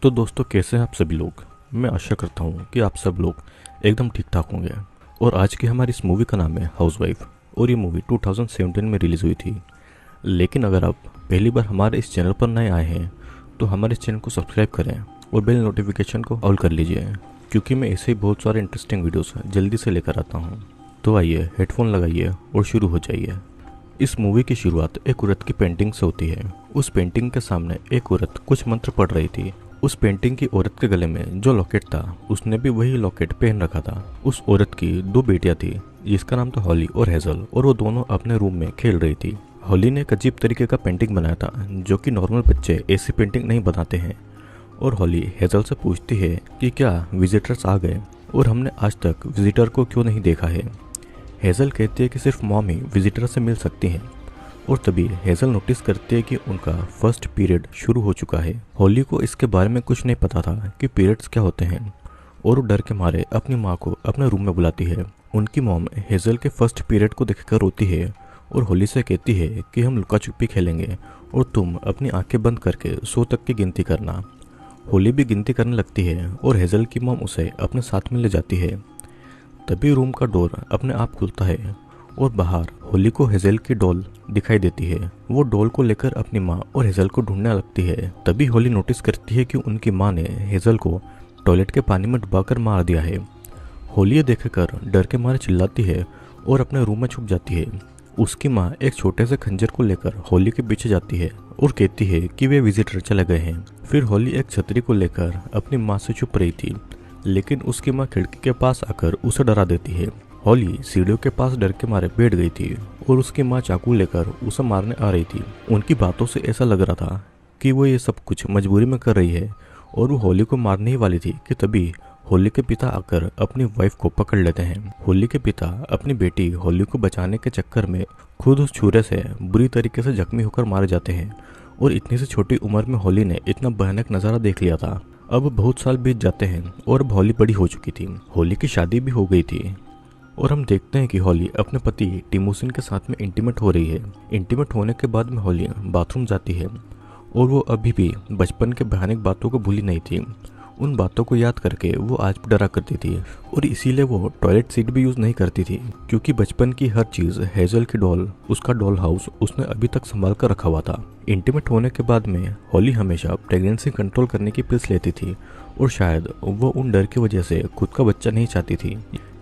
तो दोस्तों, कैसे हैं आप सभी लोग। मैं आशा करता हूँ कि आप सब लोग एकदम ठीक ठाक होंगे। और आज की हमारी इस मूवी का नाम है हाउसवाइफ। और ये मूवी 2017 में रिलीज़ हुई थी। लेकिन अगर आप पहली बार हमारे इस चैनल पर नए आए हैं तो हमारे इस चैनल को सब्सक्राइब करें और बेल नोटिफिकेशन को ऑल कर लीजिए, क्योंकि मैं ऐसे ही बहुत सारे इंटरेस्टिंग वीडियोस जल्दी से लेकर आता हूँ। तो आइए, हेडफोन लगाइए और शुरू हो जाइए। इस मूवी की शुरुआत एक औरत की पेंटिंग से होती है। उस पेंटिंग के सामने एक औरत कुछ मंत्र पढ़ रही थी। उस पेंटिंग की औरत के गले में जो लॉकेट था, उसने भी वही लॉकेट पहन रखा था। उस औरत की दो बेटियां थी, जिसका नाम था हॉली और हेजल, और वो दोनों अपने रूम में खेल रही थी। हॉली ने एक अजीब तरीके का पेंटिंग बनाया था, जो कि नॉर्मल बच्चे ऐसी पेंटिंग नहीं बनाते हैं। और हॉली हेजल से पूछती है कि क्या विजिटर्स आ गए और हमने आज तक विजिटर को क्यों नहीं देखा है। हेजल कहती है कि सिर्फ मॉम ही विजिटर से मिल सकती हैं। और तभी हेजल नोटिस करती है कि उनका फर्स्ट पीरियड शुरू हो चुका है। हॉली को इसके बारे में कुछ नहीं पता था कि पीरियड्स क्या होते हैं, और वो डर के मारे अपनी माँ को अपने रूम में बुलाती है। उनकी मॉम हेजल के फर्स्ट पीरियड को देखकर रोती है और हॉली से कहती है कि हम लुका छुपी खेलेंगे और तुम अपनी आंखें बंद करके 100 तक की गिनती करना। हॉली भी गिनती करने लगती है और हेजल की मॉम उसे अपने साथ में ले जाती है। तभी रूम का डोर अपने आप खुलता है और बाहर हॉली को हेजल की डॉल दिखाई देती है। वो डॉल को लेकर अपनी माँ और हेजल को ढूंढने लगती है। तभी हॉली नोटिस करती है कि उनकी माँ ने हेजल को टॉयलेट के पानी में डुबाकर मार दिया है। हॉली ये देखकर डर के मारे चिल्लाती है और अपने रूम में छुप जाती है। उसकी माँ एक छोटे से खंजर को लेकर हॉली के पीछे जाती है और कहती है कि वे विजिटर चले गए हैं। फिर हॉली एक छतरी को लेकर अपनी माँ से छुप रही थी, लेकिन उसकी माँ खिड़की के पास आकर उसे डरा देती है। हॉली सीढ़ियों के पास डर के मारे बैठ गई थी और उसकी माँ चाकू लेकर उसे मारने आ रही थी। उनकी बातों से ऐसा लग रहा था कि वो ये सब कुछ मजबूरी में कर रही है और वो हॉली को मारने ही वाली थी कि तभी हॉली के पिता आकर अपनी वाइफ को पकड़ लेते हैं। हॉली के पिता अपनी बेटी हॉली को बचाने के चक्कर में खुद उस छुरे से बुरी तरीके से जख्मी होकर मारे जाते हैं। और इतनी सी छोटी उम्र में हॉली ने इतना भयानक नज़ारा देख लिया था। अब बहुत साल बीत जाते हैं और अब हॉली बड़ी हो चुकी थी। हॉली की शादी भी हो गई थी और हम देखते हैं कि हॉली अपने पति टिमोसिन के साथ में इंटीमेट हो रही है। इंटीमेट होने के बाद में हॉली बाथरूम जाती है और वो अभी भी बचपन के भयानक बातों को भूली नहीं थी। उन बातों को याद करके वो आज भी डरा करती थी और इसीलिए वो टॉयलेट सीट भी यूज़ नहीं करती थी, क्योंकि बचपन की हर चीज़ हेजल की डॉल, उसका डॉल हाउस उसने अभी तक संभाल कर रखा हुआ था। इंटीमेट होने के बाद में हॉली हमेशा प्रेगनेंसी कंट्रोल करने की पिल्स लेती थी और शायद वो उन डर की वजह से खुद का बच्चा नहीं चाहती थी।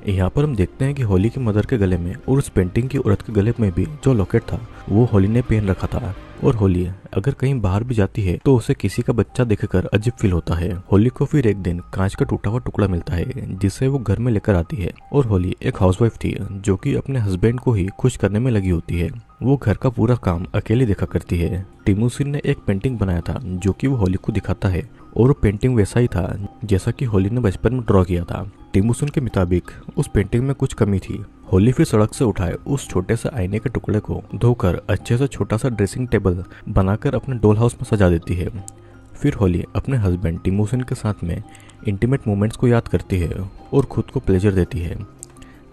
यहाँ पर हम देखते हैं कि हॉली की मदर के गले में और उस पेंटिंग की औरत के गले में भी जो लॉकेट था वो हॉली ने पहन रखा था। और हॉली अगर कहीं बाहर भी जाती है तो उसे किसी का बच्चा देखकर अजीब फील होता है। हॉली को फिर एक दिन कांच का टूटा हुआ टुकड़ा मिलता है, जिसे वो घर में लेकर आती है। और हॉली एक हाउसवाइफ थी जो कि अपने हस्बैंड को ही खुश करने में लगी होती है। वो घर का पूरा काम अकेले देखा करती है। टिमोसिन ने एक पेंटिंग बनाया था जो कि वो हॉली को दिखाता है, और वो पेंटिंग वैसा ही था जैसा कि हॉली ने बचपन में ड्रॉ किया था। टिमोसिन के मुताबिक उस पेंटिंग में कुछ कमी थी। हॉली फिर सड़क से उठाए उस छोटे से आईने के टुकड़े को धोकर अच्छे से छोटा सा ड्रेसिंग टेबल बनाकर अपने डॉल हाउस में सजा देती है। फिर हॉली अपने हस्बैंड टिमोसिन के साथ में इंटीमेट मोमेंट्स को याद करती है और खुद को प्लेजर देती है।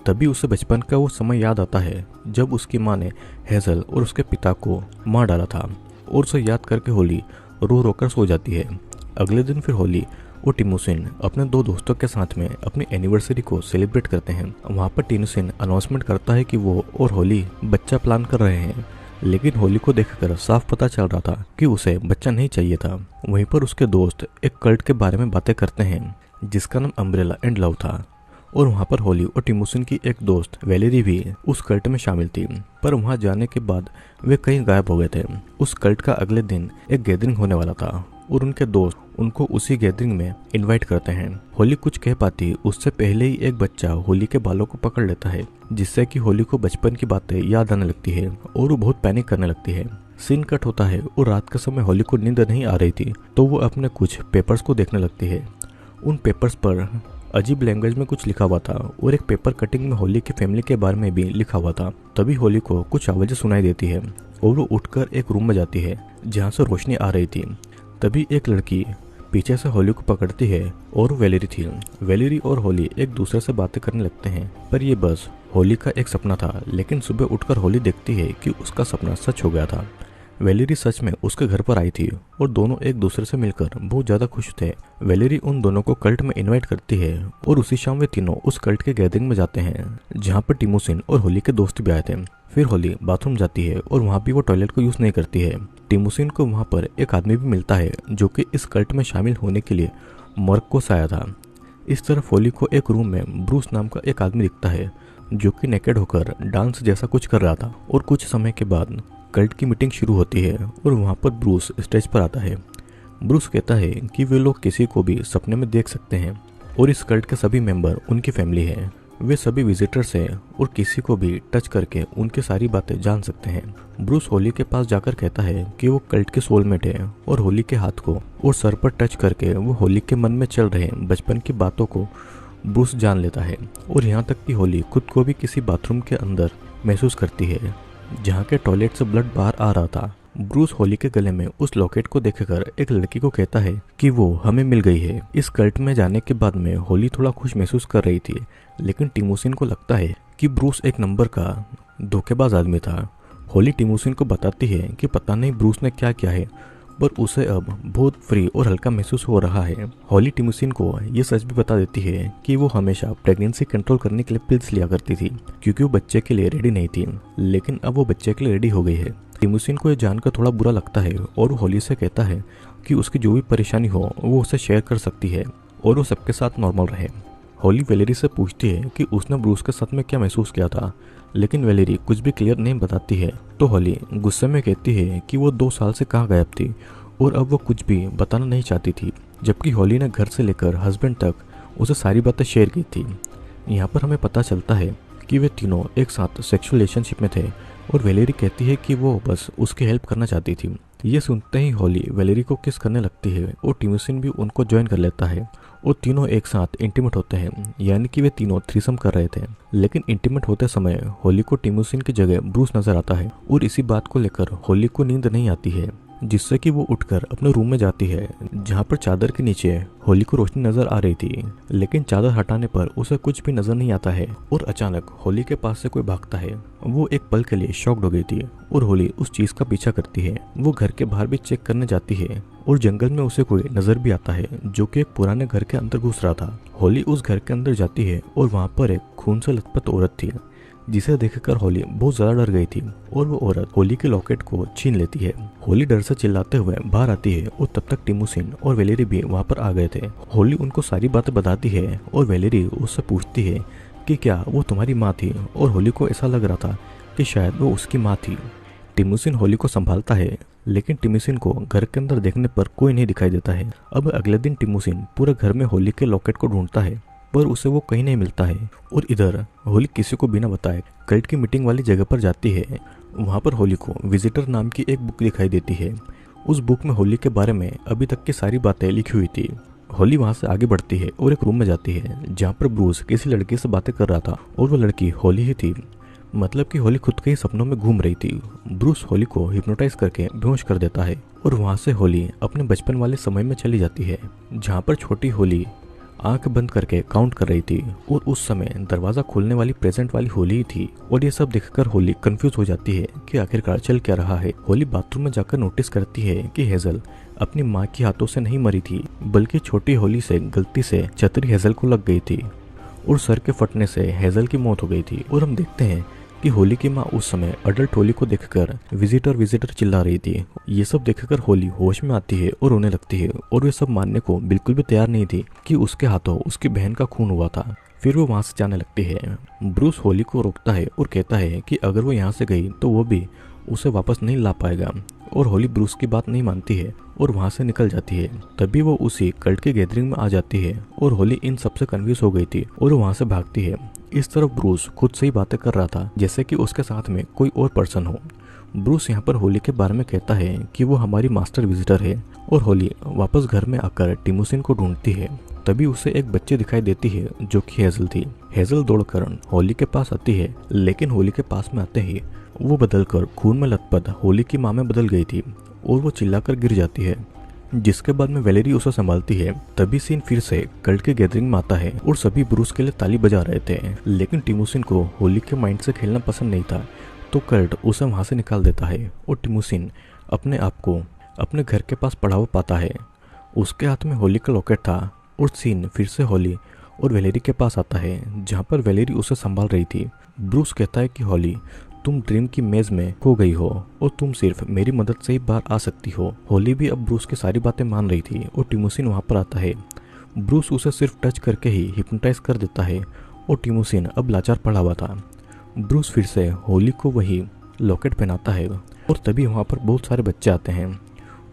तभी उसे बचपन का वो समय याद आता है जब उसकी माँ ने हेजल और उसके पिता को मार डाला था, और उसे याद करके हॉली रो रोकर सो जाती है। अगले दिन फिर हॉली और टिमोसिन अपने दो दोस्तों के साथ में अपनी एनिवर्सरी को सेलिब्रेट करते हैं। वहाँ पर टिमोसिन अनाउंसमेंट करता है कि वो और हॉली बच्चा प्लान कर रहे हैं, लेकिन हॉली को देखकर साफ पता चल रहा था कि उसे बच्चा नहीं चाहिए था। वहीं पर उसके दोस्त एक कल्ट के बारे में बातें करते हैं जिसका नाम अम्ब्रेला एंड लव था। और वहाँ पर हॉली और टिमोसिन की एक दोस्त वैलेरी भी उस कल्ट में शामिल थी, पर वहाँ जाने के बाद वे कहीं गायब हो गए थे। उस कल्ट का अगले दिन एक गैदरिंग होने वाला था और उनके दोस्त उनको उसी गैदरिंग में इनवाइट करते हैं। हॉली कुछ कह पाती उससे पहले ही एक बच्चा हॉली के बालों को पकड़ लेता है, जिससे कि हॉली को बचपन की बातें याद आने लगती है और वो बहुत पैनिक करने लगती है। सीन कट होता है और रात के समय हॉली को नींद नहीं आ रही थी, तो वो अपने कुछ पेपर्स को देखने लगती है। उन पेपर्स पर अजीब लैंग्वेज में कुछ लिखा हुआ था और एक पेपर कटिंग में हॉली की फैमिली के बारे में भी लिखा हुआ था। तभी हॉली को कुछ आवाज़ें सुनाई देती है और वो उठकर एक रूम में जाती है जहाँ से रोशनी आ रही थी। तभी एक लड़की पीछे से हॉली को पकड़ती है और वैलेरी थी। वैलेरी और हॉली एक दूसरे से बातें करने लगते हैं, पर ये बस हॉली का एक सपना था। लेकिन सुबह उठकर हॉली देखती है कि उसका सपना सच हो गया था। वेलेरी सच में उसके घर पर आई थी और दोनों एक दूसरे से मिलकर बहुत ज्यादा खुश थे। वेलेरी उन दोनों को कल्ट में इनवाइट करती है और उसी शाम वे तीनों उस कल्ट के गैदरिंग में जाते हैं जहाँ पर टिमोसिन और होली के दोस्त भी आए थे। फिर होली बाथरूम जाती है और वहाँ भी वो टॉयलेट को यूज नहीं करती है। टिमोसिन को वहाँ पर एक आदमी भी मिलता है जो कि इस कल्ट में शामिल होने के लिए मॉर्ग से आया था। इस तरफ होली को एक रूम में ब्रूस नाम का एक आदमी दिखता है जो कि नेकेड होकर डांस जैसा कुछ कर रहा था। और कुछ समय के बाद कल्ट की मीटिंग शुरू होती है और वहाँ पर ब्रूस स्टेज पर आता है। ब्रूस कहता है कि वे लोग किसी को भी सपने में देख सकते हैं और इस कल्ट के सभी मेंबर उनकी फैमिली हैं। वे सभी विजिटर्स हैं और किसी को भी टच करके उनकी सारी बातें जान सकते हैं। ब्रूस होली के पास जाकर कहता है कि वो कल्ट के सोलमेट है और होली के हाथ को और सर पर टच करके वो होली के मन में चल रहे बचपन की बातों को ब्रूस जान लेता है। और यहाँ तक कि होली खुद को भी किसी बाथरूम के अंदर महसूस करती है जहाँ के टॉयलेट से ब्लड बाहर आ रहा था। ब्रूस होली के गले में उस लॉकेट को देखकर एक लड़की को कहता है कि वो हमें मिल गई है। इस कल्ट में जाने के बाद में होली थोड़ा खुश महसूस कर रही थी, लेकिन टिमोसिन को लगता है कि ब्रूस एक नंबर का धोखेबाज आदमी था। होली टिमोसिन को बताती है कि पता नहीं ब्रूस ने क्या किया है, पर उसे अब बहुत फ्री और हल्का महसूस हो रहा है। होली टिमोसिन को ये सच भी बता देती है कि वो हमेशा प्रेगनेंसी कंट्रोल करने के लिए पिल्स लिया करती थी क्योंकि वो बच्चे के लिए रेडी नहीं थी, लेकिन अब वो बच्चे के लिए रेडी हो गई है। टिमोसिन को ये जानकर थोड़ा बुरा लगता है और वो होली से कहता है कि उसकी जो भी परेशानी हो वो उसे शेयर कर सकती है और वो सबके साथ नॉर्मल रहे। होली वेलेरी से पूछती है कि उसने ब्रूस के साथ में क्या महसूस किया था, लेकिन वेलेरी कुछ भी क्लियर नहीं बताती है। तो होली गुस्से में कहती है कि वो 2 साल से कहाँ गायब थी और अब वो कुछ भी बताना नहीं चाहती थी, जबकि होली ने घर से लेकर हस्बैंड तक उसे सारी बातें शेयर की थी। यहाँ पर हमें पता चलता है कि वे तीनों एक साथ सेक्सुअल रिलेशनशिप में थे और वेलेरी कहती है कि वो बस उसकी हेल्प करना चाहती थी। ये सुनते ही होली वेलेरी को किस करने लगती है और टिमोसिन भी उनको ज्वाइन कर लेता है और तीनों एक साथ इंटीमेट होते हैं, यानी कि वे तीनों थ्रीसम कर रहे थे। लेकिन इंटीमेट होते समय होली को टिमोसिन की जगह ब्रूस नजर आता है और इसी बात को लेकर होली को नींद नहीं आती है, जिससे कि वो उठकर अपने रूम में जाती है जहाँ पर चादर के नीचे होली को रोशनी नजर आ रही थी। लेकिन चादर हटाने पर उसे कुछ भी नजर नहीं आता है और अचानक होली के पास से कोई भागता है। वो एक पल के लिए शॉक्ड हो गई थी और होली उस चीज का पीछा करती है। वो घर के बाहर भी चेक करने जाती है और जंगल में उसे कोई नजर भी आता है जो कि एक पुराने घर के अंदर घुस रहा था। होली उस घर के अंदर जाती है और वहाँ पर एक खून से लथपथ औरत थी, जिसे देखकर होली बहुत ज्यादा डर गई थी और वो औरत होली के लॉकेट को छीन लेती है। होली डर से चिल्लाते हुए बाहर आती है और तब तक टिमोसिन और वेलेरी भी वहाँ पर आ गए थे। होली उनको सारी बातें बताती है और वेलेरी उससे पूछती है कि क्या वो तुम्हारी माँ थी, और होली को ऐसा लग रहा था कि शायद वो उसकी माँ थी। टिमोसिन होली को संभालता है, लेकिन टिमोसिन को घर के अंदर देखने पर कोई नहीं दिखाई देता है। अब अगले दिन टिमोसिन पूरे घर में होली के लॉकेट को ढूंढता है, पर उसे वो कहीं नहीं मिलता है। और इधर होली किसी को बिना बताए कल्ट की मीटिंग वाली जगह पर जाती है। वहाँ पर होली को विजिटर नाम की एक बुक दिखाई देती है। उस बुक में होली के बारे में अभी तक की सारी बातें लिखी हुई थी। होली वहाँ से आगे बढ़ती है और एक रूम में जाती है जहाँ पर ब्रूस किसी लड़की से बातें कर रहा था और वो लड़की होली ही थी। मतलब कि होली खुद के ही सपनों में घूम रही थी। ब्रूस होली को हिप्नोटाइज करके बेहोश कर देता है और वहाँ से होली अपने बचपन वाले समय में चली जाती है, जहाँ पर छोटी होली आंख बंद करके काउंट कर रही थी और उस समय दरवाजा खोलने वाली प्रेजेंट वाली होली ही थी। और ये सब देखकर होली कंफ्यूज हो जाती है कि आखिरकार चल क्या रहा है। होली बाथरूम में जाकर नोटिस करती है कि हेजल अपनी माँ के हाथों से नहीं मरी थी, बल्कि छोटी होली से गलती से छतरी हेजल को लग गई थी और सर के फटने से हेजल की मौत हो गई थी। और हम देखते हैं कि होली की माँ उस समय अडल्ट होली को देखकर विजिटर चिल्ला रही थी। ये सब देखकर होली होश में आती है और रोने लगती है और वे सब मानने को बिल्कुल भी तैयार नहीं थी कि उसके हाथों उसकी बहन का खून हुआ था। फिर वो वहाँ से जाने लगती है। ब्रूस होली को रोकता है और कहता है कि अगर वो यहाँ से गई तो वो भी उसे वापस नहीं ला पाएगा, और होली ब्रूस की बात नहीं मानती है और वहाँ से निकल जाती है। तभी वो उसी कल्ट के गैदरिंग में आ जाती है और होली इन सबसे कन्फ्यूज हो गई थी और वहाँ से भागती है। इस तरफ ब्रूस खुद से ही बातें कर रहा था जैसे कि उसके साथ में कोई और पर्सन हो। ब्रूस यहाँ पर होली के बारे में कहता है कि वो हमारी मास्टर विजिटर है और होली वापस घर में आकर टिमोसिन को ढूंढती है। तभी उसे एक बच्ची दिखाई देती है जो कि हेजल थी। हेजल दौड़कर होली के पास आती है, लेकिन होली के पास में आते ही वो बदलकर खून में लथपथ होली की माँ में बदल गई थी और वो चिल्लाकर गिर जाती है, जिसके बाद में वेलेरी उसे संभालती है। तभी सीन फिर से कल्ट के गैदरिंग में आता है और सभी ब्रूस के लिए ताली बजा रहे थे, लेकिन टिमोसिन को होली के माइंड से खेलना पसंद नहीं था, तो कल्ट उसे वहां से निकाल देता है और टिमोसिन अपने आप को अपने घर के पास पड़ा हुआ पाता है। उसके हाथ में होली का लॉकेट था और सीन फिर से होली और वेलेरी के पास आता है, जहाँ पर वेलेरी उसे संभाल रही थी। ब्रूस कहता है कि होली, तुम ड्रीम की मेज में खो गई हो और तुम सिर्फ मेरी मदद से ही बाहर आ सकती हो। होली भी अब ब्रूस की सारी बातें मान रही थी और टिमोसिन वहाँ पर आता है। ब्रूस उसे सिर्फ टच करके ही हिप्नोटाइज कर देता है और टिमोसिन अब लाचार पड़ा हुआ था। ब्रूस फिर से होली को वही लॉकेट पहनाता है और तभी वहाँ पर बहुत सारे बच्चे आते हैं।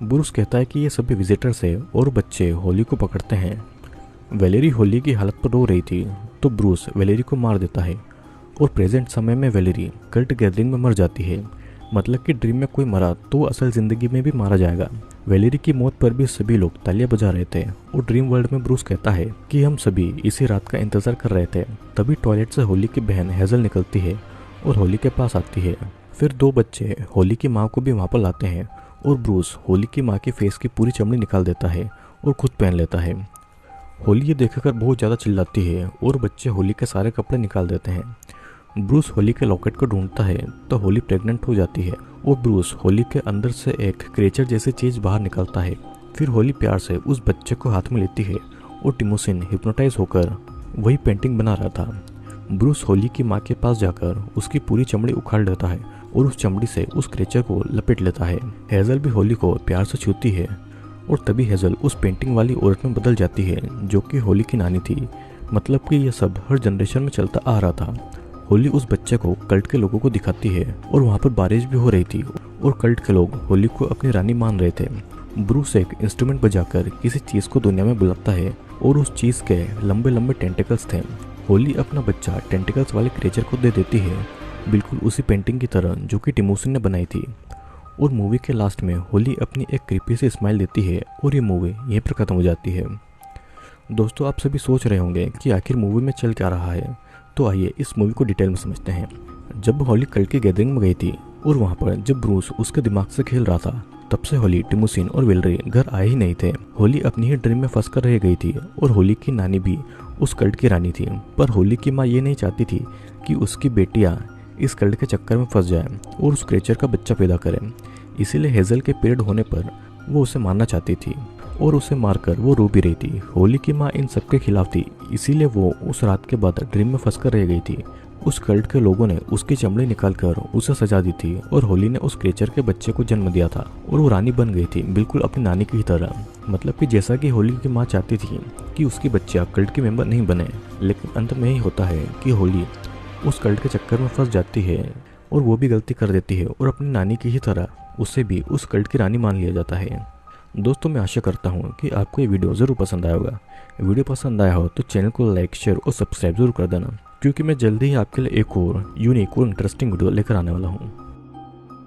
ब्रूस कहता है कि ये सभी विजिटर्स है और बच्चे होली को पकड़ते हैं। वेलेरी होली की हालत पर रो रही थी तो ब्रूस वेलेरी को मार देता है और प्रेजेंट समय में वेलेरी कल्ट गैदरिंग में मर जाती है। मतलब कि ड्रीम में कोई मरा तो वो असल जिंदगी में भी मारा जाएगा। वेलेरी की मौत पर भी सभी लोग तालियां बजा रहे थे और ड्रीम वर्ल्ड में ब्रूस कहता है कि हम सभी इसी रात का इंतजार कर रहे थे। तभी टॉयलेट से होली की बहन हेजल निकलती है और होली के पास आती है। फिर दो बच्चे होली की माँ को भी वहाँ पर लाते हैं और ब्रूस होली की माँ के फेस की पूरी चमड़ी निकाल देता है और खुद पहन लेता है। होली ये देखकर बहुत ज़्यादा चिल्लाती है और बच्चे होली के सारे कपड़े निकाल देते हैं। ब्रूस होली के लॉकेट को ढूंढता है तो होली प्रेग्नेंट हो जाती है और ब्रूस होली के अंदर से एक क्रेचर जैसी चीज़ बाहर निकलता है। फिर होली प्यार से उस बच्चे को हाथ में लेती है और टिमोसिन हिप्नोटाइज होकर वही पेंटिंग बना रहा था। ब्रूस होली की माँ के पास जाकर उसकी पूरी चमड़ी उखाड़ लेता है और उस चमड़ी से उस क्रेचर को लपेट लेता है। हेजल भी होली को प्यार से छूती है और तभी हेजल उस पेंटिंग वाली औरत में बदल जाती है जो कि होली की नानी थी। मतलब कि यह सब हर जनरेशन में चलता आ रहा था। होली उस बच्चे को कल्ट के लोगों को दिखाती है और वहाँ पर बारिश भी हो रही थी और कल्ट के लोग होली को अपनी रानी मान रहे थे। ब्रूस एक इंस्ट्रूमेंट बजाकर किसी चीज़ को दुनिया में बुलाता है और उस चीज़ के लंबे लंबे टेंटिकल्स थे। होली अपना बच्चा टेंटिकल्स वाले क्रिएचर को दे देती है, बिल्कुल उसी पेंटिंग की तरह जो कि टिमोसिन ने बनाई थी। और मूवी के लास्ट में होली अपनी एक क्रीपी से स्माइल देती है और ये मूवी यहीं पर ख़त्म हो जाती है। दोस्तों, आप सभी सोच रहे होंगे कि आखिर मूवी में चल क्या रहा है, तो आइए इस मूवी को डिटेल में समझते हैं। जब होली कल्ट की गैदरिंग में गई थी और वहाँ पर जब ब्रूस उसके दिमाग से खेल रहा था, तब से होली, टिमोसिन और वेलेरी घर आए ही नहीं थे। होली अपनी ही ड्रीम में फंस कर रह गई थी और होली की नानी भी उस कल्ट की रानी थी। पर होली की माँ ये नहीं चाहती थी कि उसकी बेटियाँ इस कल्ट के चक्कर में फंस जाए और उस क्रेचर का बच्चा पैदा करें। इसीलिए हेजल के पीरियड होने पर वो उसे मारना चाहती थी और उसे मारकर वो रो भी रही थी। होली की माँ इन सब के खिलाफ थी, इसीलिए वो उस रात के बाद ड्रीम में फंस कर रह गई थी। उस कल्ट के लोगों ने उसकी चमड़ी निकालकर उसे सजा दी थी और होली ने उस क्रेचर के बच्चे को जन्म दिया था और वो रानी बन गई थी, बिल्कुल अपनी नानी की तरह। मतलब कि जैसा कि होली की माँ चाहती थी कि उसकी बच्चियाँ कल्ट की मेंबर नहीं बने, लेकिन अंत में यही होता है कि होली उस कल्ट के चक्कर में फंस जाती है और वो भी गलती कर देती है और अपनी नानी की ही तरह उसे भी उस कल्ट की रानी मान लिया जाता है। दोस्तों, मैं आशा करता हूँ कि आपको ये वीडियो ज़रूर पसंद आया होगा। वीडियो पसंद आया हो तो चैनल को लाइक, शेयर और सब्सक्राइब जरूर कर देना, क्योंकि मैं जल्दी ही आपके लिए एक और यूनिक और इंटरेस्टिंग वीडियो लेकर आने वाला हूँ।